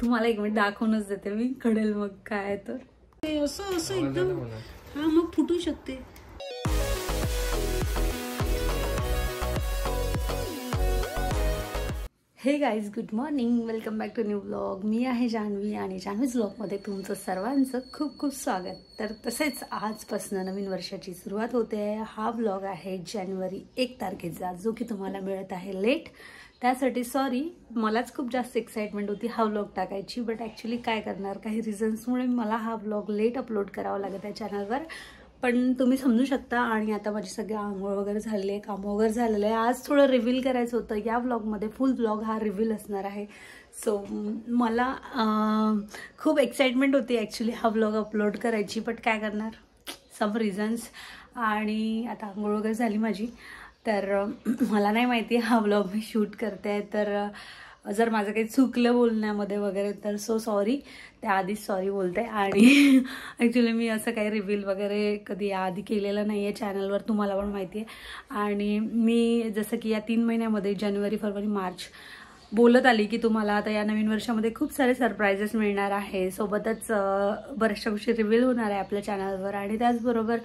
तुम्हाला एक मिनिट दाखवूनच देते मी, कळेल मग काय तर. असं असं एकदम हा मग फुटू शकते. Hey guys, good morning, welcome back to new vlog. मी आहे जान्हवी आणि जान्हवीज व्लॉगमध्ये तुमचं सर्वांचं खूप खूप स्वागत. तर तसेच आजपासून नवीन वर्षाची सुरुवात होते आहे. हा व्लॉग आहे जानेवारी 1 तारखेचा, जो की तुम्हाला मिळत आहे लेट. त्यासाठी सॉरी, मलाच खूप जास्त एक्साइटमेंट होती हा व्लॉग टाकायची, बट ॲक्च्युली काय करणार, काही रिझन्समुळे मला हा व्लॉग लेट अपलोड करावा लागत आहे चॅनलवर. पण तुम्ही समजू शकता. आणि आता माझी सगळी आंघोळ वगैरे झालेली आहे, कामं वगैरे झालेलं आहे. आज थोडं रिव्हील करायचं होतं या व्लॉगमध्ये. फुल व्लॉग हा रिव्हील असणार आहे. सो मला खूप एक्साइटमेंट होती ॲक्च्युली हा व्लॉग अपलोड करायची, बट काय करणार, सम रिझन्स. आणि आता आंघोळ वगैरे झाली माझी, तर मला नाही माहिती हा व्लॉग मी शूट करते आहे. तर जर माझं काही चुकलं बोलण्यामध्ये वगैरे तर सो सॉरी, त्याआधीच सॉरी बोलते. आणि ॲक्च्युली मी असं काही रिव्हील वगैरे कधी आधी केलेलं नाही आहे चॅनलवर, तुम्हाला पण माहिती आहे. आणि मी जसं की या 3 महिन्यामध्ये जानेवारी, फरवरी, मार्च बोलत आली की तुम्हाला आता या नवीन वर्षामध्ये खूप सारे सरप्रायझेस मिळणार आहे. सोबतच बऱ्याचशा गोष्टी रिव्हील होणार आहे आपल्या चॅनलवर. आणि त्याचबरोबर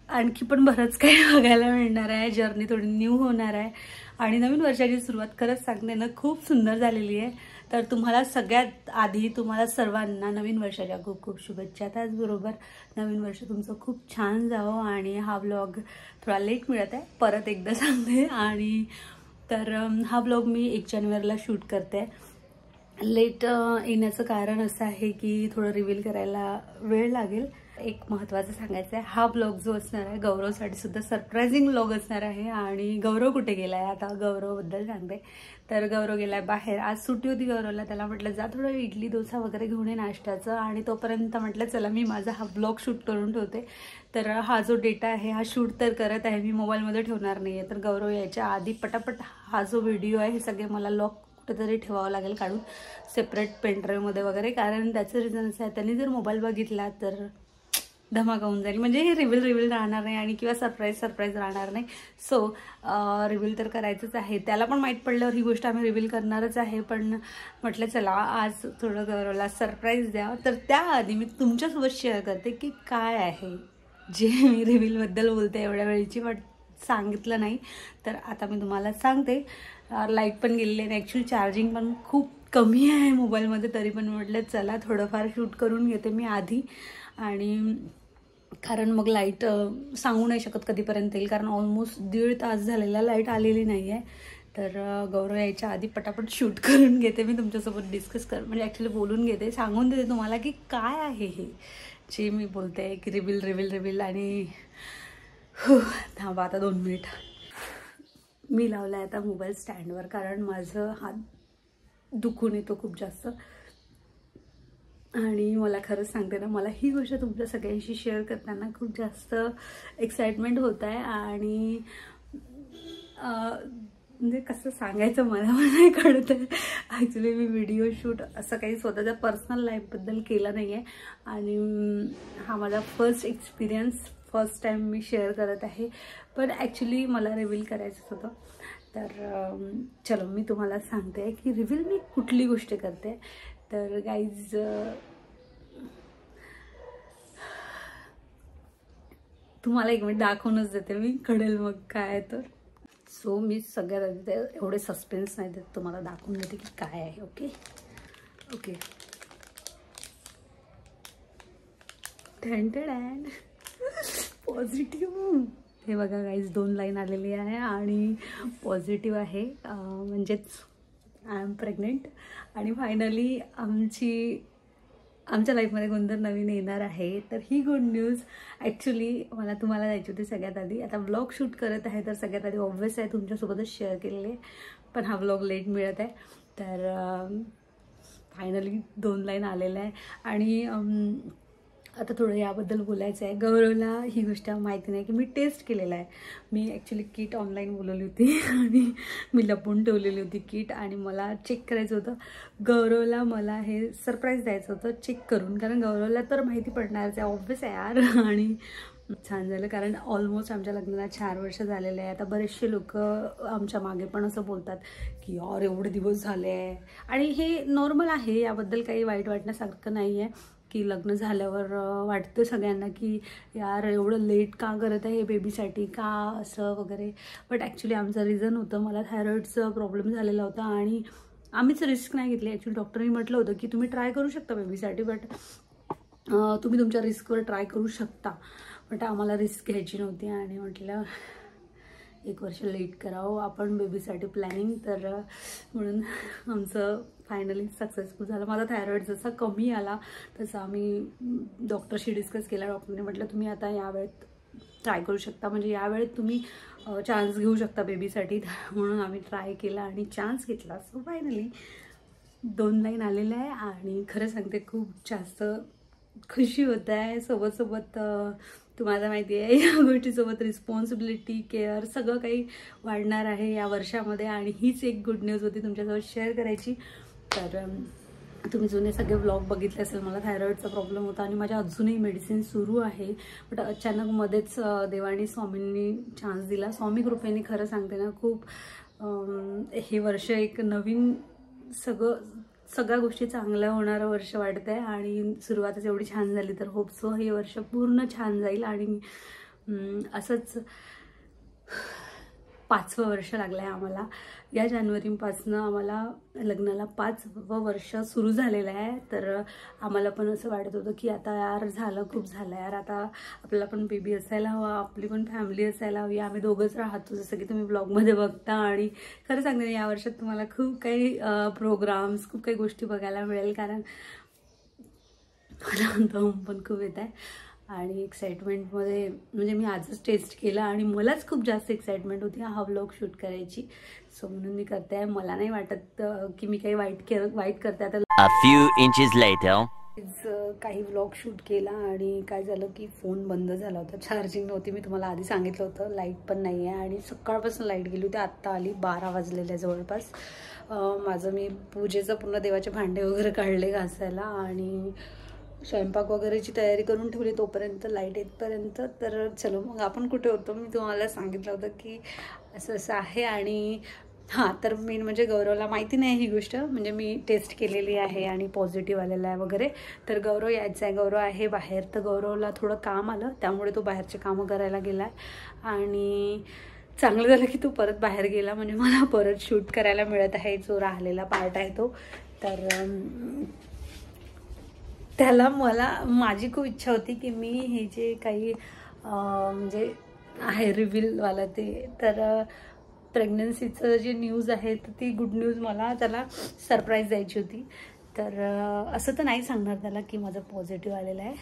आणखी पण बरंच काही बघायला मिळणार आहे. जर्नी थोडी न्यू होणार आहे. आणि नवीन वर्षाची सुरुवात खरंच सांगते ना खूप सुंदर झालेली आहे. तर तुम्हाला सगळ्यात आधी तुम्हाला सर्वांना नवीन वर्षाच्या खूप खूप शुभेच्छा. त्याचबरोबर नवीन वर्ष तुमचं खूप छान जावं. आणि हा व्लॉग थोडा लेट मिळत आहे, परत एकदा सांगते. आणि तर हा व्लॉग मी 1 जानेवारीला शूट करते. लेट येण्याचं कारण असं आहे की थोडं रिव्हील करायला वेळ लागेल. एक महत्त्वाचं सांगायचं आहे, हा व्लॉग जो असणार आहे गौरवसाठी सुद्धा सरप्रायझिंग व्लॉग असणार आहे. आणि गौरव कुठे गेला आहे, आता गौरवबद्दल सांगते. तर गौरव गेला आहे बाहेर. आज सुट्टी होती गौरवला. त्याला म्हटलं जा थोडं इडली डोसा वगैरे घेऊन ये नाश्त्याचं. आणि तोपर्यंत म्हटलं चला मी माझा हा व्लॉग शूट करून ठेवते. तर हा जो डेटा आहे हा शूट तर करत आहे मी, मोबाईलमध्ये ठेवणार नाही आहे. तर गौरव यायच्या आधी पटापट हा जो व्हिडिओ आहे हे सगळे मला लॉक कुठेतरी ठेवावं लागेल काढून, सेपरेट पेनड्राईव्हमध्ये वगैरे. कारण त्याचं रिझन असं आहे, त्यांनी जर मोबाईल बघितला तर धमाका होऊन जाईल. म्हणजे हे रिव्हील राहणार नाही आणि किंवा सरप्राईज राहणार नाही. सो रिव्हील तर करायचंच आहे. त्याला पण माहीत पडल्यावर ही गोष्ट आम्ही रिव्हील करणारच आहे. पण म्हटलं चला आज थोडं गौरवला सरप्राईज द्या. तर त्याआधी मी तुमच्यासोबत शेअर करते की काय आहे जे मी रिव्हीलबद्दल बोलते एवढ्या वेळीची, बट सांगितलं नाही. तर आता मी तुम्हाला सांगते. लाईट पण गेलेली आहे, ॲक्च्युली चार्जिंग पण खूप कमी आहे मोबाईलमध्ये. तरी पण म्हटलं चला थोडंफार शूट करून घेते मी आधी. आणि कारण मग लाईट सांगू नाही शकत कधीपर्यंत येईल, कारण ऑलमोस्ट 1.5 तास झालेला लाईट आलेली नाही आहे. तर गौरव यायच्या आधी पटापट शूट करून घेते मी, तुमच्यासोबत डिस्कस म्हणजे ॲक्च्युली बोलून घेते, सांगून देते तुम्हाला की काय आहे हे जे मी बोलते की रिव्हील. आणि थांबा आता 2 मिनिट. मी लावला आहे आता मोबाईल स्टँडवर, कारण माझं हात दुखून येतो खूप जास्त. आणि मला खरंच सांगते ना, मला ही गोष्ट तुमच्या सगळ्यांशी शेअर करताना खूप जास्त एक्साइटमेंट होत आहे. आणि म्हणजे कसं सांगायचं मला नाही कळत आहे. ॲक्च्युली मी व्हिडिओ शूट असं काही स्वतःच्या पर्सनल लाईफबद्दल केलं नाही आहे. आणि हा माझा फर्स्ट एक्सपिरियन्स, फर्स्ट टाईम मी शेअर करत आहे. पण ॲक्च्युली मला रिव्हील करायचं होतं. तर चलो मी तुम्हाला सांगते की रिव्हील मी कुठली गोष्ट करते. तर गाईज तुम्हाला एक मिनिट दाखवूनच देते मी, कळेल मग काय तर. सो मी सगळ्यात आधी एवढे सस्पेन्स नाही देत, तुम्हाला दाखवून देते की काय आहे. ओके ठण पॉझिटिव्ह. हे बघा गाईज 2 लाईन आलेली आहे आणि पॉझिटिव्ह आहे. म्हणजेच आय एम प्रेग्नेंट. आणि फायनली आमच्या लाईफमध्ये कोणतर नवीन येणार आहे. तर ही गुड न्यूज. ॲक्च्युली मला तुम्हाला द्यायची होती सगळ्यात आधी. आता व्लॉग शूट करत आहे तर सगळ्यात आधी ऑब्व्हियस आहे तुमच्यासोबतच शेअर केलेले, पण हा व्लॉग लेट मिळत आहे. तर फायनली 2 लाईन आलेल्या आहे. आणि आता थोडं याबद्दल बोलायचं आहे. गौरवला ही गोष्ट माहिती नाही की मी टेस्ट केलेला आहे. मी ॲक्च्युली किट ऑनलाईन बोलवली होती आणि मी लपवून ठेवलेली होती किट. आणि मला चेक करायचं होतं गौरवला, मला हे सरप्राईज द्यायचं होतं चेक करून, कारण गौरवला तर माहिती पडणारच आहे, ऑब्व्हियस आहे यार. आणि छान झालं, कारण ऑलमोस्ट आमच्या लग्नाला 4 वर्ष झालेले आहे. आता बरेचसे लोक आमच्या मागे पण असं बोलतात की यार एवढे दिवस झाले आहे, आणि हे नॉर्मल आहे, याबद्दल काही वाईट वाटण्यासारखं नाही आहे की लग्न झाल्यावर वाटतं सगळ्यांना की यार एवढं लेट का करत आहे हे बेबीसाठी, का असं वगैरे. बट ॲक्च्युली आमचं रिझन होतं, मला थायरॉईडचा प्रॉब्लेम झालेला होता आणि आम्हीच रिस्क नाही घेतली. ॲक्च्युली डॉक्टरनी म्हटलं होतं की तुम्ही ट्राय करू शकता बेबीसाठी, बट तुम्ही तुमच्या रिस्कवर ट्राय करू शकता. बट आम्हाला रिस्क घ्यायची नव्हती आणि म्हटलं 1 वर्ष लेट करावं आपण बेबीसाठी प्लॅनिंग. तर म्हणून आमचं फायनली सक्सेसफुल झालं. माझा थायरॉईड जसा कमी आला तसं आम्ही डॉक्टरशी डिस्कस केला. डॉक्टरने म्हटलं तुम्ही आता यावेळेत ट्राय करू शकता, म्हणजे यावेळेत तुम्ही चान्स घेऊ शकता बेबीसाठी. म्हणून आम्ही ट्राय केला आणि चान्स घेतला. सो फायनली 2 लाईन आलेलं आहे आणि खरं सांगते खूप जास्त खुशी होत आहे. सोबत तुम्हाला माहिती आहे या गोष्टीसोबत रिस्पॉन्सिबिलिटी, केअर सगळं काही वाढणार आहे या वर्षामध्ये, आणि हीच एक गुड न्यूज होती तुमच्यासोबत शेअर करायची. तर तुम्ही जुने सगळे व्लॉग बघितले असेल, मला थायरॉईडचा प्रॉब्लेम होता आणि माझ्या अजूनही मेडिसिन सुरू आहे. बट अचानक मध्येच देवानी स्वामींनी चान्स दिला. स्वामी कृपेने खरं सांगते ना, खूप हे वर्ष एक नवीन सगळ्या गोष्टी चांगल्या होणारं वर्ष वाटत आहे. आणि सुरुवातच एवढी छान झाली, तर होप सो हे वर्ष पूर्ण छान जाईल. आणि असंच 5वं वर्ष लागलं आहे आम्हाला. या जानेवारीपासून आम्हाला लग्नाला 5वं वर्ष सुरू झालेलं आहे. तर आम्हाला पण असं वाटत होतं की आता यार झालं, खूप झालं यार, आता आपल्याला पण बेबी असायला हवा, आपली पण फॅमिली असायला हवी. आम्ही दोघंच राहतो जसं की तुम्ही ब्लॉगमध्ये बघता. आणि खरं सांगते या वर्षात तुम्हाला खूप काही प्रोग्राम्स, खूप काही गोष्टी बघायला मिळेल, कारण मला दम पण खूप येत आहे. आणि एक्साइटमेंटमध्ये म्हणजे मी आजच टेस्ट केला आणि मलाच खूप जास्त एक्साइटमेंट होती हा व्लॉग शूट करायची. सो म्हणून मी करते आहे. मला नाही वाटत की मी काही वाईट करते. आता काही व्लॉग शूट केला आणि काय झालं की फोन बंद झाला होता, चार्जिंग नव्हती. मी तुम्हाला आधी सांगितलं होतं. लाईट पण नाही आहे आणि सकाळपासून लाईट गेली होती, आत्ता आली. 12 वाजलेले जवळपास. माझं मी पूजेचं पूर्ण देवाचे भांडे वगैरे काढले घासायला आणि स्वयंपाक वगैरेची तयारी करून ठेवली तोपर्यंत, लाईट येतपर्यंत. तर चलो मग आपण कुठे होतो, मी तुम्हाला सांगितलं होतं की असं आहे. आणि हां, तर मेन म्हणजे गौरवला माहिती नाही ही गोष्ट, म्हणजे मी टेस्ट केलेली आहे आणि पॉझिटिव्ह आलेला आहे वगैरे. तर गौरव यायचा आहे, गौरव आहे बाहेर. तर गौरवला थोडं काम आलं, त्यामुळे तो बाहेरचे कामं करायला गेला आहे. आणि चांगलं झालं की तो परत बाहेर गेला, म्हणजे मला परत शूट करायला मिळत आहे, जो राहिलेला पार्ट आहे तो. तर त्याला माझी खूप इच्छा होती की मी हे जे काही म्हणजे आहे रिव्हीलवालं ते, तर प्रेग्नन्सीचं जे न्यूज आहे तर ती गुड न्यूज मला त्याला सरप्राईज द्यायची होती. तर असं तर नाही सांगणार त्याला की माझं पॉझिटिव्ह आलेलं आहे,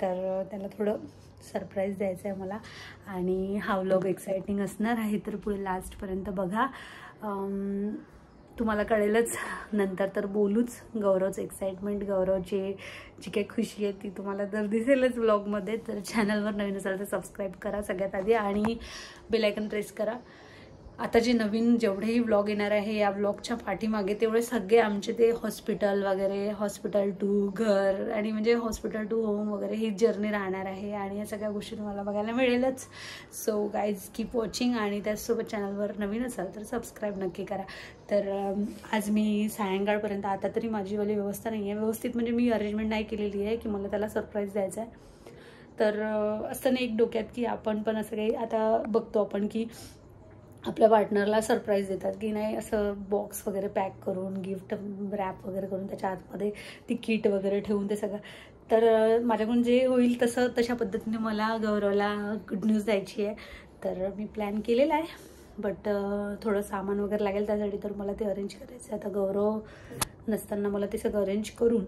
तर त्याला थोडं सरप्राईज द्यायचं आहे मला. आणि हा व्लॉग एक्साइटिंग असणार आहे, तर पुढे लास्टपर्यंत बघा. तुम्हाला कळेलच नंतर, तर बोलूच. गौरवचं एक्साइटमेंट, गौरवची जी काही खुशी आहे ती तुम्हाला तर दिसेलच व्लॉगमध्ये. तर चॅनलवर नवीन असाल तर सबस्क्राईब करा सगळ्यात आधी आणि बेल आयकन प्रेस करा. आता जे नवीन जेवढेही व्लॉग येणार आहे या व्लॉगच्या पाठीमागे तेवढे सगळे आमचे ते हॉस्पिटल वगैरे, हॉस्पिटल टू घर आणि म्हणजे हॉस्पिटल टू होम वगैरे ही जर्नी राहणार आहे. आणि या सगळ्या गोष्टी तुम्हाला बघायला मिळेलच. So guys keep watching. आणि त्याचसोबत चॅनलवर नवीन असाल तर सबस्क्राईब नक्की करा. तर आज मी सायंकाळपर्यंत, आता तरी माझीवाली व्यवस्था नाही आहे व्यवस्थित, म्हणजे मी अरेंजमेंट नाही केलेली आहे की मला त्याला सरप्राईज द्यायचा आहे. तर असं नाही एक डोक्यात की आपण पण असं काही, आता बघतो आपण की आपल्या पार्टनरला सरप्राईज देतात की नाही, असं बॉक्स वगैरे पॅक करून, गिफ्ट रॅप वगैरे करून, त्याच्या आतमध्ये ती किट वगैरे ठेवून ते सगळं. तर माझ्याकडून जे होईल तशा पद्धतीने मला गौरवला गुड न्यूज द्यायची आहे. तर मी प्लॅन केलेला आहे, बट थोडं सामान वगैरे लागेल त्यासाठी, तर मला ते अरेंज करायचं आहे. आता गौरव नसताना मला ते सगळं अरेंज करून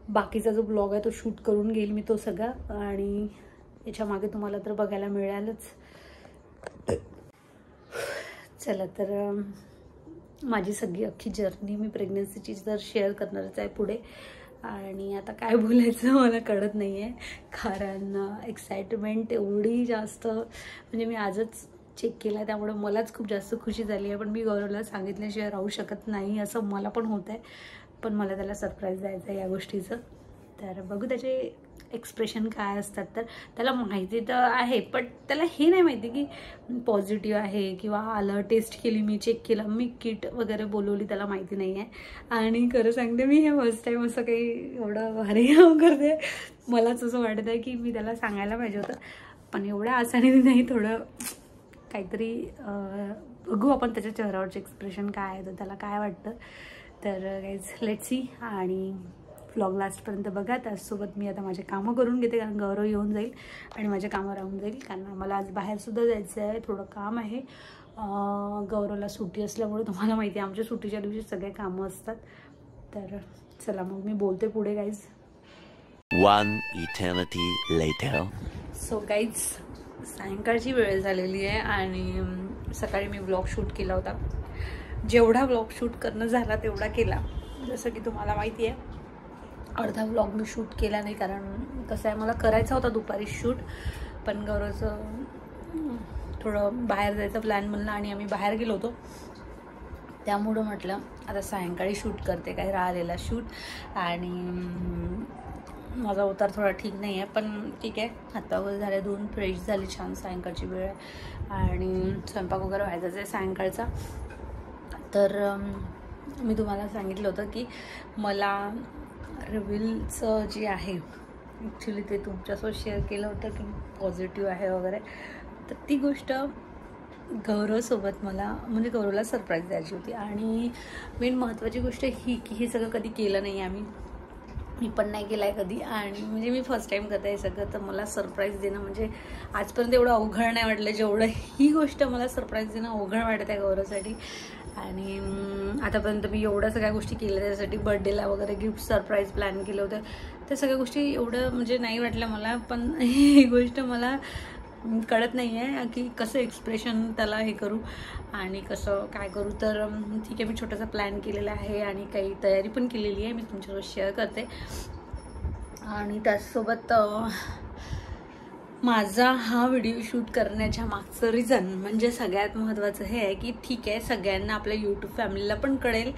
बाकीचा जो ब्लॉग आहे तो शूट करून घेईल मी तो सगळा. आणि याच्या मागे तुम्हाला तर बघायला मिळालंच. चला, तर माझी सगळी अख्खी जर्नी मी प्रेग्नन्सीची तर शेअर करणारच आहे पुढे. आणि आता काय बोलायचं मला कळत नाही आहे, कारण एक्साइटमेंट एवढी जास्त, म्हणजे मी आजच चेक केला आहे त्यामुळे मलाच खूप जास्त खुशी झाली आहे. पण मी गौरवला सांगितल्याशिवाय राहू शकत नाही असं मला पण होत आहे, पण मला त्याला सरप्राईज द्यायचं आहे या गोष्टीचं. तर बघू त्याचे एक्सप्रेशन काय असतात, तर त्याला माहिती तर आहे, पण त्याला हे नाही माहिती की पॉझिटिव्ह आहे किंवा आलं, टेस्ट केली, मी चेक केलं, मी किट वगैरे बोलवली, त्याला माहिती नाही आहे. आणि खरं सांगते मी हे फर्स्ट टाईम असं काही एवढं भारी काम करते. मलाच असं वाटत आहे की मी त्याला सांगायला पाहिजे होतं, पण एवढ्या आसानीने नाही, थोडं काहीतरी बघू आपण त्याच्या चेहऱ्यावरचे एक्सप्रेशन काय आहे, तर त्याला काय वाटतं. तर गाईज लेट्स सी, आणि व्लॉग लास्टपर्यंत बघा. त्याचसोबत मी आता माझे कामं करून घेते, कारण गौरव येऊन जाईल आणि माझे कामं राहून जाईल, कारण मला आज बाहेरसुद्धा जायचं आहे, थोडं काम आहे. गौरवला सुट्टी असल्यामुळे तुम्हाला माहिती आहे आमच्या सुट्टीच्या दिवशी सगळे कामं असतात. तर चला मग मी बोलते पुढे guys. One eternity later. So guys सायंकाळची वेळ झालेली आहे आणि सकाळी मी ब्लॉग शूट केला होता. जेवढा ब्लॉग शूट करणं झाला तेवढा केला. जसं की तुम्हाला माहिती आहे अर्धा ब्लॉग मी शूट केला नाही, कारण कसं आहे मला करायचा होता दुपारी शूट, पण गौरवचं थोडं बाहेर जायचं प्लॅन बनला आणि आम्ही बाहेर गेलो होतो, त्यामुळं म्हटलं आता सायंकाळी शूट करते काय राहिलेला शूट. आणि माझा अवतार थोडा ठीक नाही आहे, पण ठीक आहे, हातपाय वगैरे झाले, धुवून फ्रेश झाली, छान सायंकाळची वेळ आहे आणि स्वयंपाक वगैरे व्हायचाच आहे सायंकाळचा. तर मी तुम्हाला सांगितलं होतं की मला रिव्हीलचं जे आहे ॲक्च्युली ते तुमच्यासोबत शेअर केलं होतं की पॉझिटिव्ह आहे वगैरे, तर ती गोष्ट गौरवसोबत मला म्हणजे गौरवला सरप्राईज द्यायची होती. आणि मेन महत्त्वाची गोष्ट ही की हे सगळं कधी केलं नाही आहे, मी पण नाही केलं आहे कधी, आणि म्हणजे मी फर्स्ट टाईम करते हे सगळं. तर मला सरप्राईज देणं म्हणजे आजपर्यंत एवढं अवघड नाही वाटलं जेवढं ही गोष्ट मला सरप्राईज देणं अवघड वाटत आहे गौरवसाठी. आणि आतापर्यंत मी एवढ्या सगळ्या गोष्टी केल्या त्याच्यासाठी, बर्थडेला वगैरे गिफ्ट सरप्राईज प्लॅन केलं होतं, त्या सगळ्या गोष्टी एवढं म्हणजे नाही वाटलं मला. पण ही गोष्ट मला कळत नाही आहे की कसं एक्सप्रेशन त्याला हे करू आणि कसं काय करू. तर ठीक आहे, मी छोटासा प्लॅन केलेला आहे आणि काही तयारी पण केलेली आहे, मी तुमच्यासोबत शेअर करते. आणि त्याचसोबत माझा हा व्हिडिओ शूट करण्याच्या मागचं रिझन म्हणजे सगळ्यात महत्त्वाचं हे आहे की ठीक आहे, सगळ्यांना आपल्या यूट्यूब फॅमिलीला पण कळेल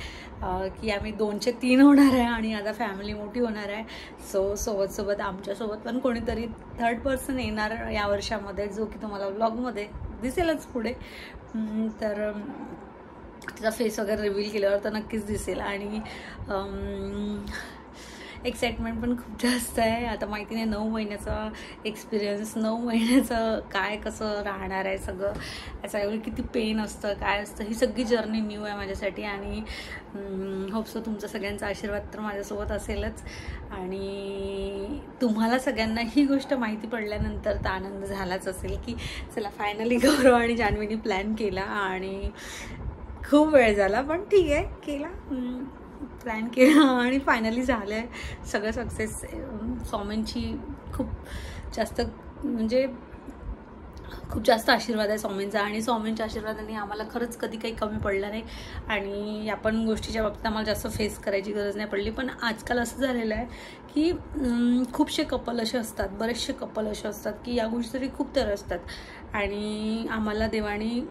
की आम्ही 2चे 3 होणार आहे आणि आता फॅमिली मोठी होणार आहे. सो सोबत आमच्यासोबत पण कोणीतरी थर्ड पर्सन येणार या वर्षामध्ये, जो की तुम्हाला व्लॉगमध्ये दिसेलच पुढे. तर त्याचा फेस वगैरे रिव्हील केल्यावर तर नक्कीच दिसेल. आणि एक्साइटमेंट पण खूप जास्त आहे. आता माहिती नाही 9 महिन्याचा एक्सपिरियन्स, 9 महिन्याचं काय कसं राहणार आहे सगळं, याचा एवढं किती पेन असतं काय असतं, ही सगळी जर्नी न्यू आहे माझ्यासाठी. आणि होपसो तुमचा सगळ्यांचा आशीर्वाद तर माझ्यासोबत असेलच. आणि तुम्हाला सगळ्यांना ही गोष्ट माहिती पडल्यानंतर तर आनंद झालाच असेल की चला फायनली गौरव आणि जान्हवीने प्लॅन केला. आणि खूप वेळ झाला पण ठीक आहे, केला, प्लॅन केला आणि फायनली झालं आहे सगळं सक्सेस. स्वामींची खूप जास्त म्हणजे खूप जास्त आशीर्वाद आहे स्वामींचा, आणि स्वामींच्या आशीर्वादाने आम्हाला खरंच कधी काही कमी पडलं नाही. आणि या पण गोष्टीच्या बाबतीत आम्हाला जास्त फेस करायची गरज नाही पडली. पण आजकाल असं झालेलं आहे की खूपसे कपल असे असतात, बरेचसे कपल असे असतात की या गोष्टी खूप तरसतात. आणि आम्हाला देवाणी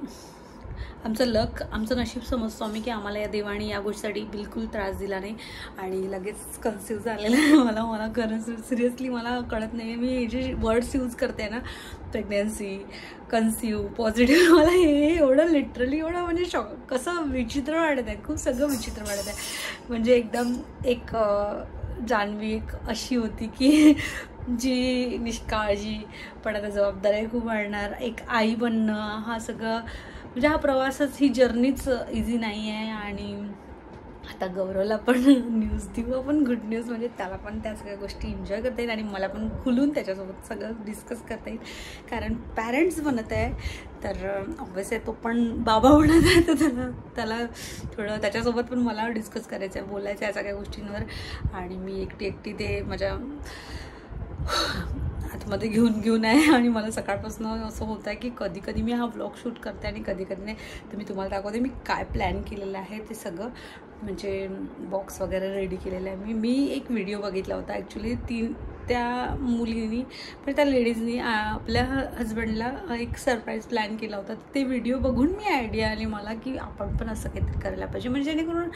आमचं लक, आमचं नशीब समजतो आम्ही की आम्हाला या देवाणी या गोष्टीसाठी बिलकुल त्रास दिला नाही आणि लगेच कन्फ्यूज झालेलं आहे. मला खरंच सिरियसली मला कळत नाही, मी हे जे वर्ड्स यूज करते ना, प्रेग्नन्सी, कन्सिव्ह, पॉझिटिव्ह, मला हे एवढं लिटरली एवढं म्हणजे कसं विचित्र वाटत आहे, खूप सगळं विचित्र वाटत आहे. म्हणजे एकदम एक जान्हवी एक अशी होती की जी निष्काळजी, पण आता जबाबदारी खूप वाढणार, एक आई बनणं, हा सगळं म्हणजे हा प्रवासच, ही जर्नीच इझी नाही आहे. आणि आता गौरवला पण न्यूज देऊ आपण, गुड न्यूज, म्हणजे त्याला पण त्या सगळ्या गोष्टी एन्जॉय करता येईल आणि मला पण खुलून त्याच्यासोबत सगळं डिस्कस करता येईल. कारण पॅरेंट्स बनत आहे तर ऑब्व्हियसली तो पण बाबा बनत आहे, तर त्याला थोडं त्याच्यासोबत पण मला डिस्कस करायचं आहे, बोलायचं आहे सगळ्या गोष्टींवर. आणि मी एकटी ते माझ्या आतमध्ये घेऊन आहे. आणि मला सकाळपासून असं होतं आहे की कधी कधी मी हा व्लॉग शूट करते आणि कधी कधी नाही. तर मी तुम्हाला दाखवते मी काय प्लॅन केलेलं आहे ते सगळं, म्हणजे बॉक्स वगैरे रेडी केलेलं आहे. मी एक व्हिडिओ बघितला होता ॲक्च्युली त्या मुलीनी त्या लेडीजनी आपल्या हजबंडला एक सरप्राईज प्लॅन केला होता. ते व्हिडिओ बघून मी आयडिया आली मला की आपण पण असं काहीतरी करायला पाहिजे, म्हणजे जेणेकरून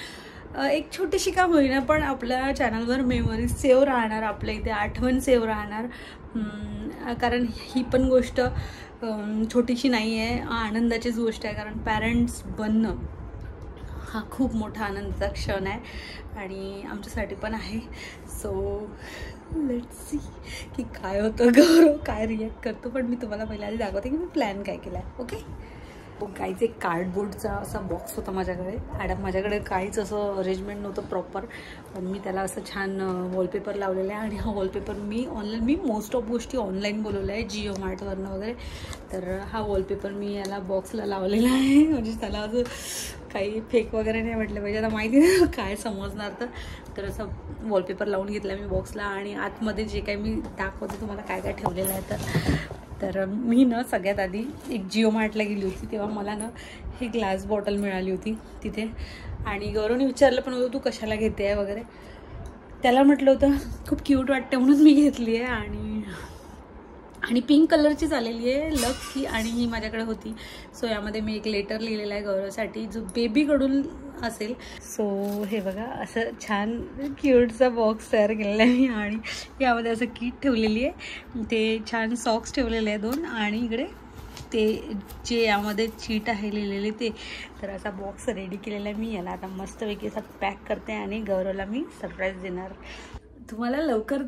एक छोटीशी का होईना पण आपल्या चॅनलवर मेमरीज सेव्ह राहणार, आपल्या इथे आठवण सेव्ह राहणार. कारण ही पण गोष्ट छोटीशी नाही आहे, आनंदाचीच गोष्ट आहे. कारण पॅरेंट्स बनणं हा खूप मोठा आनंदाचा क्षण आहे आणि आमच्यासाठी पण आहे. सो लेट्स सी की काय होतं, गौरव काय रिॲक्ट करतो. पण मी तुम्हाला पहिल्या आधी दाखवते की मी प्लॅन काय केला आहे. ओके, काहीच एक कार्डबोर्डचा असा बॉक्स होता माझ्याकडे. माझ्याकडे काहीच असं अरेंजमेंट नव्हतं प्रॉपर, पण मी त्याला असं छान वॉलपेपर लावलेला आहे. आणि हा वॉलपेपर मी मोस्ट ऑफ गोष्टी ऑनलाईन बोलवल्या आहे, जिओ मार्टवरनं वगैरे. तर हा वॉलपेपर मी याला बॉक्सला लावलेला आहे, म्हणजे त्याला असं काही फेक वगैरे नाही म्हटलं पाहिजे. आता माहिती नाही काय समजणार. तर असं वॉलपेपर लावून घेतला मी बॉक्सला. आणि आतमध्ये जे काही मी दाखवते तुम्हाला काय काय ठेवलेलं आहे. तर मी ना सगळ्यात आधी एक जिओ मार्टला गेली होती, तेव्हा मला ना ही ग्लास बॉटल मिळाली होती तिथे. आणि गौरवने विचारलं पण होतं तू कशाला घेते आहे वगैरे. त्याला म्हटलं होतं खूप क्यूट वाटते म्हणून मी घेतली आहे. आणि पिंक कलरचीच आलेली आहे लकी, आणि ही माझ्याकडे होती. सो यामध्ये मी एक लेटर लिहिलेला आहे गौरवसाठी, जो बेबीकडून असेल. सो हे बघा असं छान क्यूटचा बॉक्स तयार केलेला आहे मी. आणि यामध्ये असं किट ठेवलेली आहे, ते छान सॉक्स ठेवलेले आहे 2, आणि इकडे ते जे यामध्ये चीट आहे लिहिलेले ते. तर असा बॉक्स रेडी केलेला आहे मी. याला आता मस्तपैकी असा पॅक करते आणि गौरवला मी सरप्राईज देणार. तुम्हाला लवकर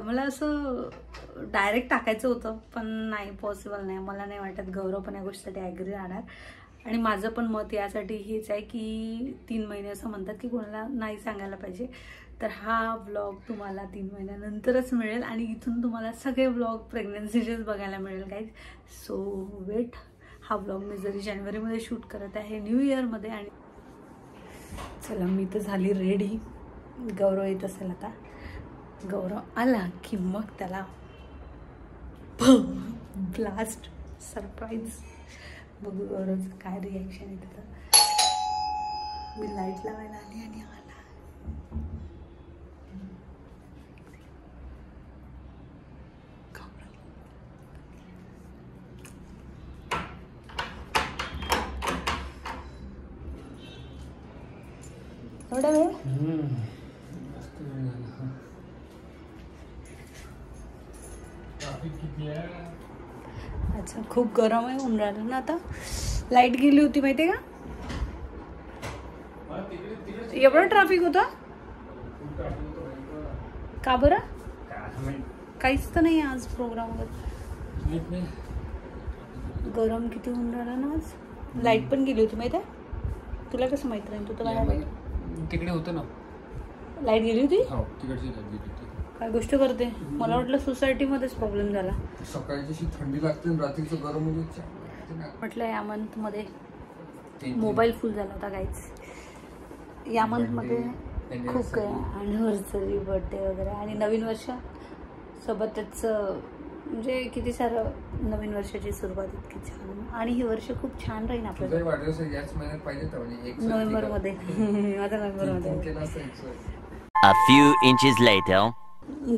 मला असं डायरेक्ट टाकायचं होतं, पण नाही, पॉसिबल नाही. मला नाही वाटत गौरव पण या गोष्टीसाठी ॲग्री राहणार. आणि माझं पण मत यासाठी हेच आहे की 3 महिने असं म्हणतात की कोणाला नाही सांगायला पाहिजे. तर हा व्लॉग तुम्हाला 3 महिन्यानंतरच मिळेल, आणि इथून तुम्हाला सगळे व्लॉग प्रेग्नन्सीचेच बघायला मिळेल गाईज. So wait. हा व्लॉग मी जरी जानेवारीमध्ये शूट करत आहे, न्यू इयरमध्ये. आणि चला मी तर झाली रेडी. गौरव येत असेल आता. गौरव आला की मग त्याला ब्लास्ट सरप्राईज. बघू गौरवचं काय रिॲक्शन आहे त्याचं. मी लाईट लावायला आली आणि आला. एवढा वेळ अच्छा, खूप गरम आहे, ऊन राहिलं ना आता. लाईट गेली होती माहिती आहे का. एवढं ट्रॅफिक होतं का बरं. काहीच तर नाही आज प्रोग्राम वगैरे. गरम किती ऊन राहिलं ना आज. लाईट पण गेली होती माहिती आहे. तुला कसं माहित राहील, तू तर मला तिकडे होतं ना. लाईट गेली होती. तिकडची लाईट गेली होती. काय गोष्ट करते. मला वाटलं सोसायटीमध्येच प्रॉब्लेम झाला. सकाळची थंडी लागते आणि रात्रीचं गरम होते. म्हटलं या मंथमध्ये मोबाईल फुल झाला होता काहीच. या मंथमध्ये खूप काय ॲनिव्हर्सरी, बर्थडे वगैरे आणि नवीन वर्ष सोबतच, म्हणजे किती सारं नवीन वर्षाची सुरुवात इतकी छान. आणि ही वर्ष खूप छान राहील आपल्याला. नोव्हेंबरमध्ये. आता नोव्हेंबरमध्ये. A few inches later.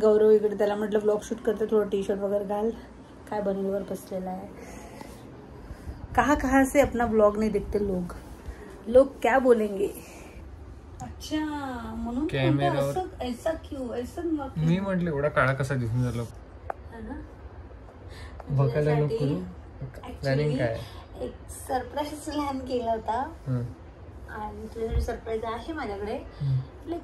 गौरव इकडे त्याला म्हटलं ब्लॉग शूट करते, थोडं टी शर्ट वगैरे घाल. काय बनवल्यावर बसलेला आहे. कहाँ से अपना ब्लॉग नहीं देखते लोग क्या बोलेंगे. अच्छा, म्हणून ऐसा क्यों ऐसा. मी म्हटलं एवढा काळा कसा दिसून झालो. बघायला लोक करू. प्लॅनिंग काय. एक सरप्राईज प्लॅन केला होता, आणि तुझ्यासाठी सरप्राईज आहे माझ्याकडे.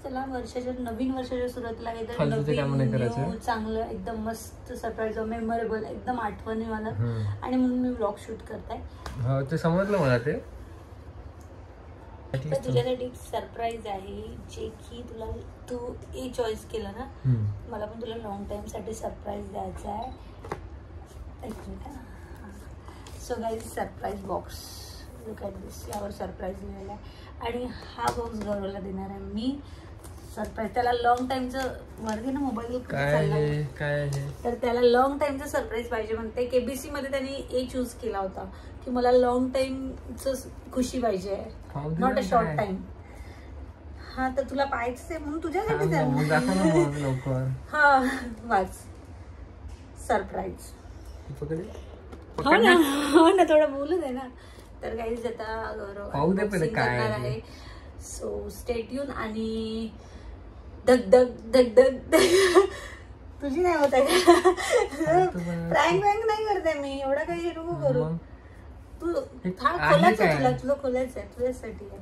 चला वर्षाच्या नवीन वर्षाच्या सुरुवातीला काहीतरी चांगलं एकदम मस्त सरप्राईज, मेमोरेबल, एकदम आठवणी मला. आणि म्हणून मी व्लॉग शूट करताय. ते समजलं मला. ते तुझ्यासाठी सरप्राईज आहे, जे की तू ए चॉईस केलं ना. मला पण तुला लॉंग टाइम साठी सरप्राईज द्यायचा आहे. So guys, surprise box. Look at this. यावर सरप्राईज लिहिलेला आहे. आणि हा बॉक्स गौरवला देणार आहे मी सरप्राईज. त्याला लॉंग टाइमचं वर्गे ना मोबाईल काय. तर त्याला लॉंग टाइमचं सरप्राईज पाहिजे म्हणते. केबीसी मध्ये त्यांनी ए चूज केला होता की मला लॉंग टाइमचं खुशी पाहिजे, नॉट अ शॉर्ट टाइम. हा तर तुला पाहायचं आहे म्हणून तुझ्यासाठी. हा वाच. सरप्राईज. पकडे हो ना थोडं बोलू दे ना. तर गाईज आता पाहू दे पहिले काय आहे. So stay tune. आणि धग धग धग धग तुझी नाही होत आहे का? प्रँक वँक नाही करते मी, एवढा काही नको करू. तू खोलायचं, तुला खोलायचं आहे, तुझ्यासाठी आहे.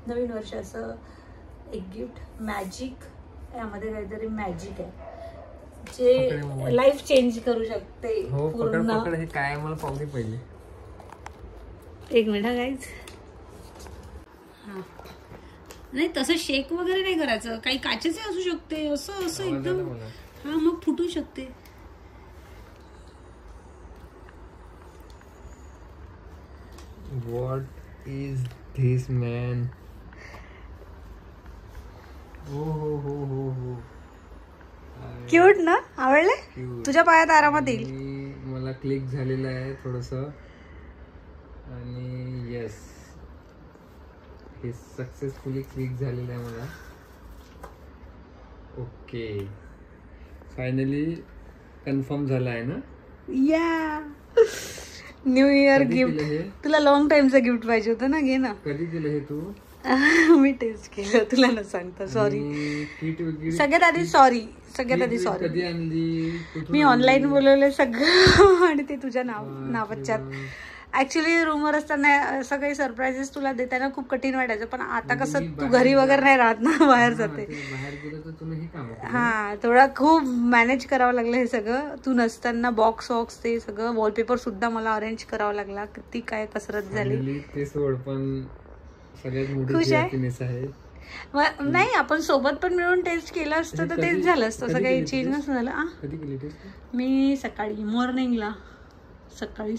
नवीन वर्ष असं एक गिफ्ट मॅजिक, यामध्ये काहीतरी मॅजिक आहे जे लाईफ चेंज करू शकते पूर्ण. हे काय मला पाहू दे पहिले. एक मिनिट गाईज. हा नाही तसं शेक वगैरे नाही करायचं, काही काचेचे असू शकते, असं असं एकदम. हा मग फुटू शकते. What is this man? हो. क्यूट ना, आवडले? तुझ्या पायात आरामात येईल. मला क्लिक झालेलं आहे थोडस. आणि येस, हे सक्सेसफुली क्लिक झालेलं आहे मला. ओके, फायनली कन्फर्म झालं आहे ना. या न्यू इयर गिफ्ट. तुला लॉंग टाइमचं गिफ्ट पाहिजे होतं ना, घे ना. कधी दिलं हे तू? मी टेस्ट केलं, तुला न सांगता. सॉरी. सगळ्यात आधी सॉरी. कधी आणली? मी ऑनलाईन बोलवलं सगळं आणि ते तुझ्या नावाच्यात. ऍक्च्युली रूमवर असताना असं काही सरप्राईजेस तुला देताना खूप कठीण वाटायचं, पण आता कसं तू घरी वगैरे नाही राहत ना, बाहेर जाते. हा थोडा खूप मॅनेज करावं लागलं हे सगळं. तू नसताना बॉक्स वॉक्स ते सगळं, वॉलपेपर सुद्धा मला अरेंज करावं लागला. किती काय कसरत झाली. खुश आहे? नाही, आपण सोबत पण मिळून टेस्ट केलं असतं तर तेच झालं असतं, असं काही चेंज नसतं झालं. मी सकाळी मॉर्निंगला, सकाळी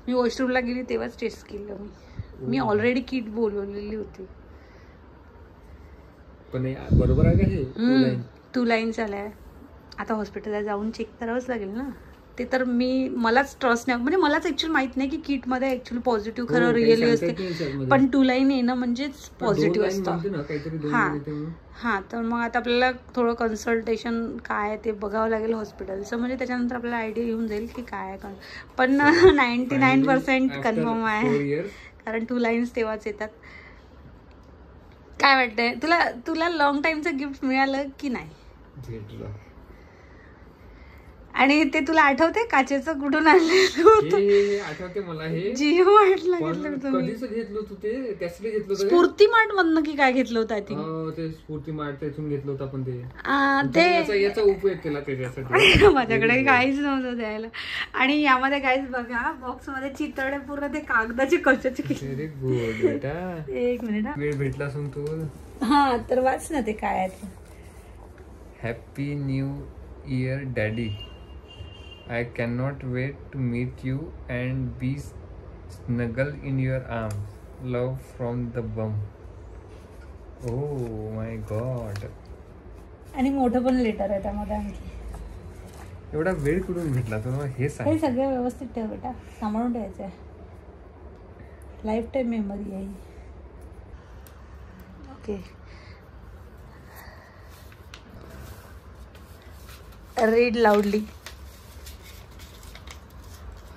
मी वॉशरूमला गेली तेव्हाच टेस्ट केलं. मी ऑलरेडी किट बोलवलेली होती. बरोबर आहे का हे? 2 लाईन्स आल्या. आता हॉस्पिटलला जाऊन चेक करावंच लागेल ना. ते तर मलाच ट्रस्ट नाही, म्हणजे मलाच ऍक्च्युअली माहित नाही की किट मध्ये ऍक्च्युअली पॉझिटिव्ह खरं रिअली असते, पण 2 लाईन येणं म्हणजेच पॉझिटिव्ह असतं. हा तर मग आता आपल्याला थोडं कन्सल्टेशन काय ते बघावं लागेल हॉस्पिटलचं, म्हणजे त्याच्यानंतर आपल्याला आयडिया येऊन जाईल की काय. पण 99% कन्फर्म आहे, कारण 2 लाईन्स तेव्हाच येतात. काय वाटतंय तुला लॉंग टाइमचं गिफ्ट मिळालं की नाही? आणि ते तुला आठवते काचेचं कुठून आणलं? आठवते मला. हे जिओ मार्टला घेतलं स्फूर्ती मार्ट मधनं की काय घेतलं होतं? आय थिंक ते स्फूर्ती मार्ट इथून घेतलं होतं. पण ते याचा उपयोग केला त्याच्यासाठी. माझ्याकडे काहीच नव्हतं द्यायला. आणि यामध्ये काहीच बघा, बॉक्स मध्ये चितळे पूर्ण ते कागदाचे कशाचे. एक मिनिट, वेळ भेटला असून तू. हा तर वाच ना ते काय आहे. Happy new year daddy. I cannot wait to meet you and be snuggle in your arms. Love from the bum. Oh my God. आणि मोठं पण लेटर आहे त्यामध्ये आणखी. एवढा वेळ कुठून भेटला तुला हे सांग. हे सगळं व्यवस्थित ठेव बेटा, सांभाळून ठेवायचं आहे. लाईफ टाईम मेमरी आहे. Okay, read लाऊडली.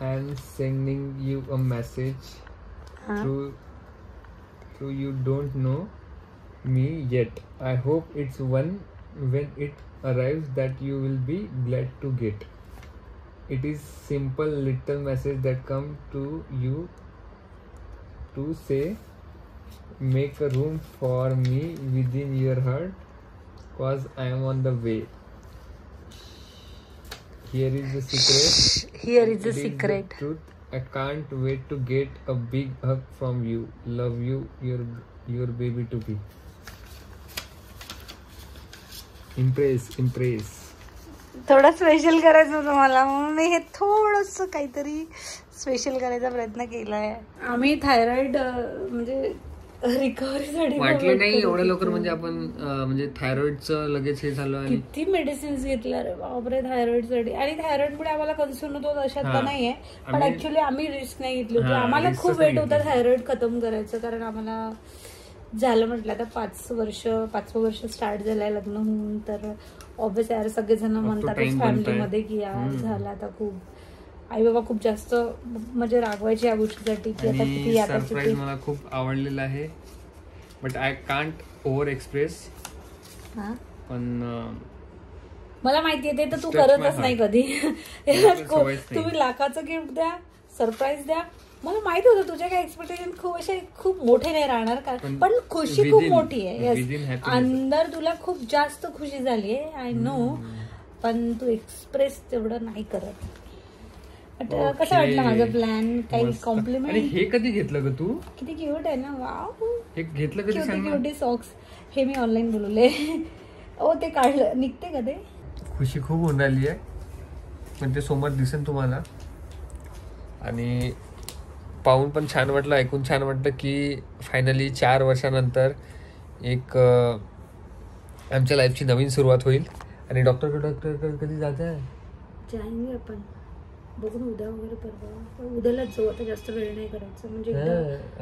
I'm sending you a message through you don't know me yet. I hope it's one when it arrives that you will be glad to get. It is simple little message that come to you to say make a room for me within your heart cause I am on the way. Here is the secret. Here is the secret. The truth. I can't wait to get a big hug from you. Love you, your baby to be. Impress. थोडं special करायचं होतं मला, म्हणून मी हे थोडंसं काहीतरी special करायचा प्रयत्न केलाय. आम्ही थायरॉइड म्हणजे रिकव्हरीसाठी वाटलं नाही एवढ्या लवकर, म्हणजे आपण म्हणजे थायरॉइडचं लगेच हे झालं. किती मेडिसिन्स घेतल्या रे बापरे थायरॉइडसाठी. आणि थायरॉइडमुळे आम्हाला कन्सर्न होतो अशात तर नाहीये, पण ऍक्च्युली आम्ही रिस्क नाही घेतली होती. आम्हाला खूप वेट होता थायरॉइड खतम करायचं, कारण आम्हाला झालं म्हटलं आता 5वं वर्ष स्टार्ट झालंय लग्न होऊन, तर ऑब्विस यार सगळेजण म्हणतातच फॅमिलीमध्ये की यार झालं आता खूप आई बाबा खूप जास्त म्हणजे रागवायचे या गोष्टीसाठी की आता किती आता सरप्राईज मला खूप आवडलेलं आहे, but I can't over express. पण मला माहिती आहे ते तर तू करतच नाही कधी. तुम्ही लाखाचं गिफ्ट द्या, सरप्राईज द्या, मला माहिती होतं तुझ्या काही एक्सपेक्टेशन खूप मोठे नाही राहणार का, पण खुशी खूप मोठी आहे. अंदर तुला खूप जास्त खुशी झाली आहे आय नो, पण तू एक्सप्रेस तेवढं नाही करत. कसं वाटलं माझं प्लॅन? काही कॉम्प्लिमेंट? हे कधी घेतलं ग तू? किती क्यूट आहे ना. वाव, हे घेतलं कधी? क्यूटी सॉक्स हे मी ऑनलाईन बोलवले. ओ ते काढलं निघते का ते? खुशी खूप होऊन राहिली आहे, पण ते समोर दिसेल तुम्हाला. आणि पाहून पण छान वाटलं, ऐकून छान वाटलं की फायनली 4 वर्षानंतर एक आमच्या लाईफची नवीन सुरुवात होईल. आणि डॉक्टरकडे कधी जात आहे? जाईंगे आपण, बघून उद्या वगैरे परवा. उद्यालाच जाऊ, आता जास्त वेळ नाही करायचं. म्हणजे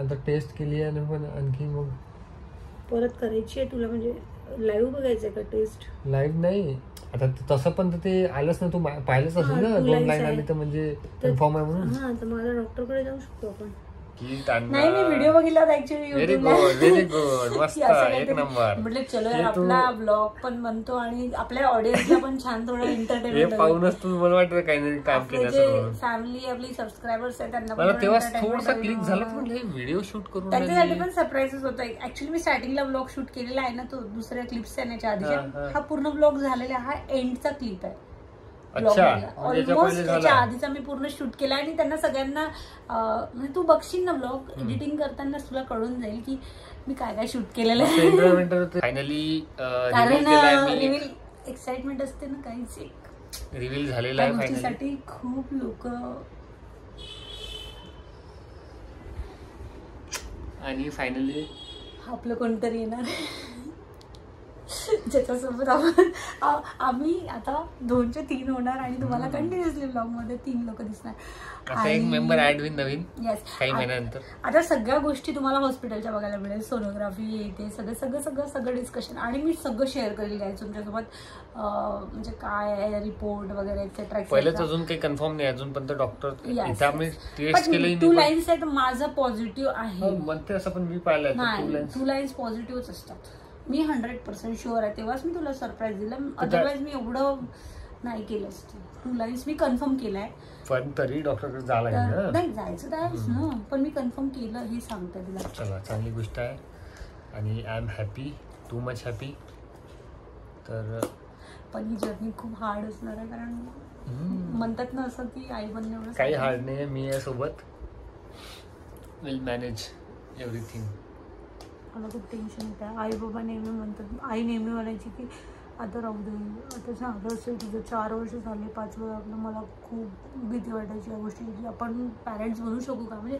आता टेस्ट केली आहे पण आणखी मग परत करायची आहे तुला. म्हणजे लाईव्ह बघायचंय का टेस्ट? लाईव्ह नाही, आता तसं पण ते आलंच ना, तू पाहिलंच असेल ना, 2 लाईन आली तर म्हणजे कन्फर्म आहे म्हणून. हा, तर माझ्या डॉक्टरकडे जाऊ शकतो आपण. नाही, मी व्हिडिओ बघितला होता ऍक्च्युअली व्हेरी गुड, मस्त, एक नंबर. म्हटलं चलो यार आपला ब्लॉग पण बनतो आणि आपल्या ऑडियन्सला पण छान थोडं एंटरटेनमेंट पाहूनच तुम्ही मला वाटतं काही नाही काम केलं. फॅमिली आपली सबस्क्रायबर्स आहे त्यांना मला तेव्हा थोडासा क्लिक झालं, पण हे व्हिडिओ शूट करून त्यांच्यासाठी पण सरप्राईजेस होतं. ऍक्च्युअली मी स्टार्टिंगला ब्लॉग शूट केलेला आहे ना, तो दुसऱ्या क्लिप्स येण्याच्या आधी. हा पूर्ण ब्लॉग झालेला, हा एंडचा क्लिप आहे. ऑलमोस्ट त्याच्या आधीचा मी पूर्ण शूट केला आणि त्यांना सगळ्यांना म्हणजे तू बघशील ना ब्लॉग एडिटिंग करताना तुला कळून जाईल की मी काय काय शूट केलेलं आहे. फायनली कारण एक्साइटमेंट असते ना, काहीच एक रिव्हील झालेला आहे गोष्टीसाठी. खूप लोक आणि फायनली आपलं कोणतरी येणार ज्याच्यासोबत आम्ही आता 2चे 3 होणार आणि तुम्हाला कंटिन्युअसली ब्लॉग मध्ये 3 लोक दिसणार. एक मेंबर ऍड होईल नवीन काही महिन्यानंतर. आता सगळ्या गोष्टी तुम्हाला हॉस्पिटलच्या बघायला मिळेल, सोनोग्राफी येते, सगळं डिस्कशन आणि मी सगळं शेअर करेल गाईज तुमच्यासोबत. म्हणजे काय आहे रिपोर्ट वगैरे एक्सेट्रा. पहिलेच अजून काही कन्फर्म नाही अजून पण डॉक्टर टेस्ट केलं. 2 लाईन्स आहेत, माझं पॉझिटिव्ह आहे म्हणते असं, पण मी पाहिलं 2 लाईन्स पॉझिटिव्हच असतात. मी 100% शुअर आहे, तेव्हाच मी तुला सरप्राईज दिलं. अदरवाईज मी एवढं नाही केलं असतं. 2 लाईन्स मी कन्फर्म केलाय, पण तरी डॉक्टरकडे झालं नाही जायचं त्यावेळेस ना, पण मी कन्फर्म केलं हे सांगते तुला. चला, चांगली गोष्ट आहे आणि I am happy, too much happy. तर पण ही जर्नी खूप हार्ड असणार आहे, कारण म्हणतात ना असं की आई बनणे एवढं काही हार्ड नाही. मी आहे सोबत, विल मॅनेज एव्हरीथिंग. मला खूप टेन्शन येतं. आई बाबा नेहमी म्हणतात, आई नेहमी म्हणायची की आता राहू दे, आता झालं असेल तुझं 4 वर्ष झाले, 5वं लागलं. मला खूप भीती वाटायची या गोष्टी की आपण पॅरेंट्स बनू शकू का. म्हणजे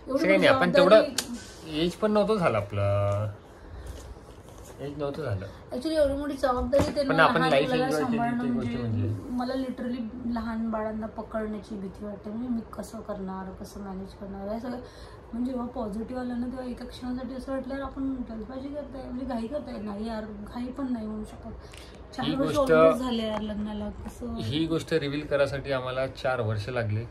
एवढं आपण तेवढं एज पण नव्हतं झालं, आपलं एज नव्हतं झालं ऍक्च्युली. एवढी मोठी जबाबदारी त्यांना सांभाळणं म्हणजे मला लिटरली लहान बाळांना पकडण्याची भीती वाटते. म्हणजे मी कसं करणार, कसं मॅनेज करणार हे सगळं. म्हणजे जेव्हा पॉझिटिव्ह आलं ना, तेव्हा एका क्षणासाठी असं वाटलं आपण जल्दबाजी करताय, म्हणजे घाई करताय. नाही यार, घाई पण नाही म्हणू शकत. 4 वर्ष झाले यार लग्नाला. कसं ही गोष्ट रिव्हील करायसाठी आम्हाला 4 वर्ष लागले.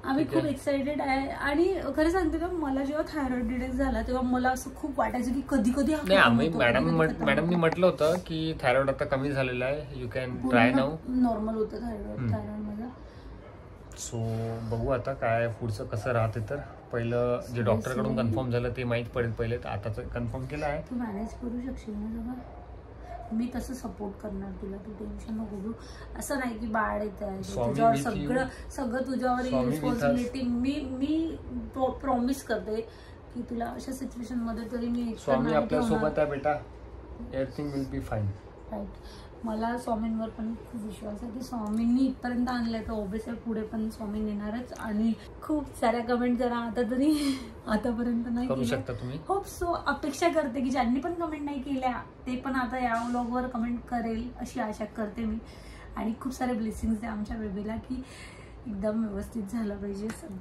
आम्ही खूप एक्साइटेड आहे. आणि खरं सांगते का, मला जेव्हा थायरॉइड डिटेक्ट झाला तेव्हा मला असं खूप वाटायचं की कधी कधी आम्ही मॅडमनी म्हटलं होतं की थायरॉइड आता कमी झालेला आहे, you can try now. Normal होतं थायरॉइड माझा. सो बघू आता काय पुढचं कसं राहते. तर पहिलं जे डॉक्टरकडून कन्फर्म झालं ते माहीत पडेल पहिले, तर आताच कन्फर्म केलं आहे. तू मॅनेज करू शकशील ना सगळं? मी तसं सपोर्ट करणार तुला, तू टेन्शन नको घेऊ. असं नाही की बाळ येत आहे तुझ्यावर, सगळं तुझ्यावर रिस्पॉन्सिबिलिटी. मी प्रॉमिस करते की तुला अशा सिच्युएशन मध्ये तरी मी स्वामी आपल्या सोबत आहे बेटा, everything will be fine. Right. मला स्वामींवर पण खूप विश्वास आहे की स्वामींनी इथपर्यंत आणलंय तर ऑब्विसली पुढे पण स्वामी नेणारच. आणि खूप साऱ्या कमेंट जरा आता तरी आतापर्यंत नाही करू शकता तुम्ही. Hope so. अपेक्षा करते की ज्यांनी पण कमेंट नाही केल्या ते पण आता या व्लॉगवर कमेंट करेल अशी आशा करते मी. आणि खूप सारे ब्लेसिंग्स द्या आमच्या बेबीला की एकदम व्यवस्थित झालं पाहिजे सगळं.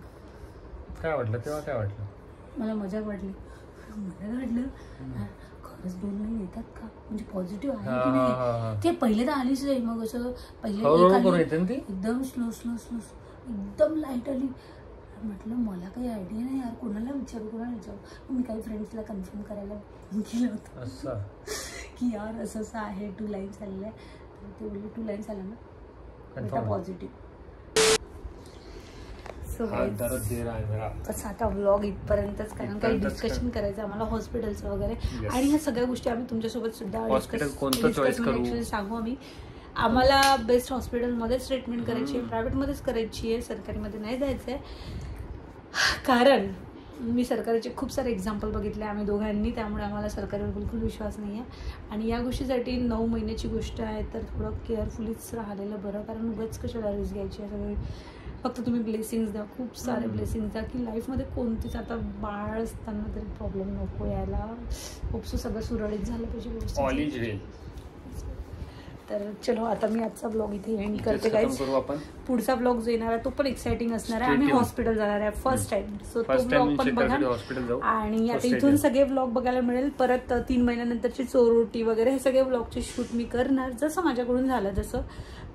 काय वाटलं तेव्हा? काय वाटलं? मला मजा वाटली. मला वाटलं खरंच 2 लाईन येतात का, म्हणजे पॉझिटिव्ह आहे की नाही. ते पहिले तर आलीच नाही, मग असं पहिले एकदम स्लो स्लो स्लो एकदम लाईट आली. म्हटलं मला काही आयडिया नाही यार, कोणाला विचारू. मी काही फ्रेंड्सला कन्फर्म करायला केलं होतं असं की यार असं असं आहे, 2 लाईन्स आलेलं आहे. तर ते बोलले 2 लाईन्स आल्या ना पॉझिटिव्ह. आता व्लॉग इथपर्यंतच, कारण काही डिस्कशन करायचं आम्हाला हॉस्पिटलचं वगैरे, आणि ह्या सगळ्या गोष्टी आम्ही तुमच्यासोबत सुद्धा सांगू. आम्हाला बेस्ट हॉस्पिटलमध्येच ट्रीटमेंट करायची आहे, प्रायव्हेटमध्येच करायची आहे, सरकारीमध्ये नाही जायचं आहे. कारण मी सरकारीचे खूप सारे एक्झाम्पल बघितले आम्ही दोघांनी, त्यामुळे आम्हाला सरकारवर बिलकुल विश्वास नाही आहे. आणि या गोष्टीसाठी 9 महिन्याची गोष्ट आहे, तर थोडं केअरफुलीच राहिलेलं बरं, कारण उगाच कशाला रिस्क घ्यायची आहे. सगळे फक्त तुम्ही ब्लेसिंग्स द्या, खूप सारे ब्लेसिंग्स द्या, की लाईफमध्ये कोणतीच आता बाळ असताना तरी प्रॉब्लेम नको यायला. होपसो सगळं सुरळीत झालं पाहिजे. तर चलो आता मी आजचा ब्लॉग इथे एंड करते गाईज. पुढचा ब्लॉग जो येणार आहे तो पण एक्साइटिंग असणार आहे. आम्ही हॉस्पिटल जाणार आहे फर्स्ट टाइम, सो तो ब्लॉग पण बघा. आणि आता इथून सगळे ब्लॉग बघायला मिळेल. परत 3 महिन्यानंतरची चोरोटी वगैरे हे सगळे ब्लॉगचे शूट मी करणार, जसं माझ्याकडून झालं तसं.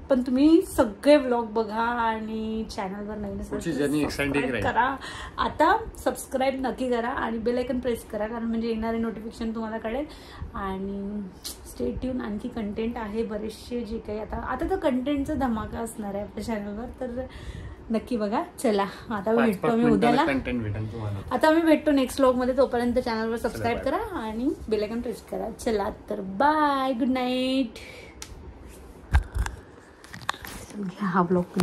पण तुम्ही सगळे ब्लॉग बघा आणि चॅनलवर नवीन करा. आता सबस्क्राईब नक्की करा आणि बेल आयकन प्रेस करा, कारण म्हणजे येणारे नोटिफिकेशन तुम्हाला कळेल. आणि स्टे ट्यून, आणखी कंटेंट आहे बरेचसे जे काही. आता तर कंटेंटचा धमाका असणार आहे आपल्या चॅनलवर, तर नक्की बघा. चला आता भेटतो मी उद्याला. आता मी भेटतो नेक्स्ट व्लॉग मध्ये. तोपर्यंत चॅनलवर सबस्क्राईब करा आणि बेल आयकन प्रेस करा. चला तर बाय, गुड नाईट. हा ब्लॉग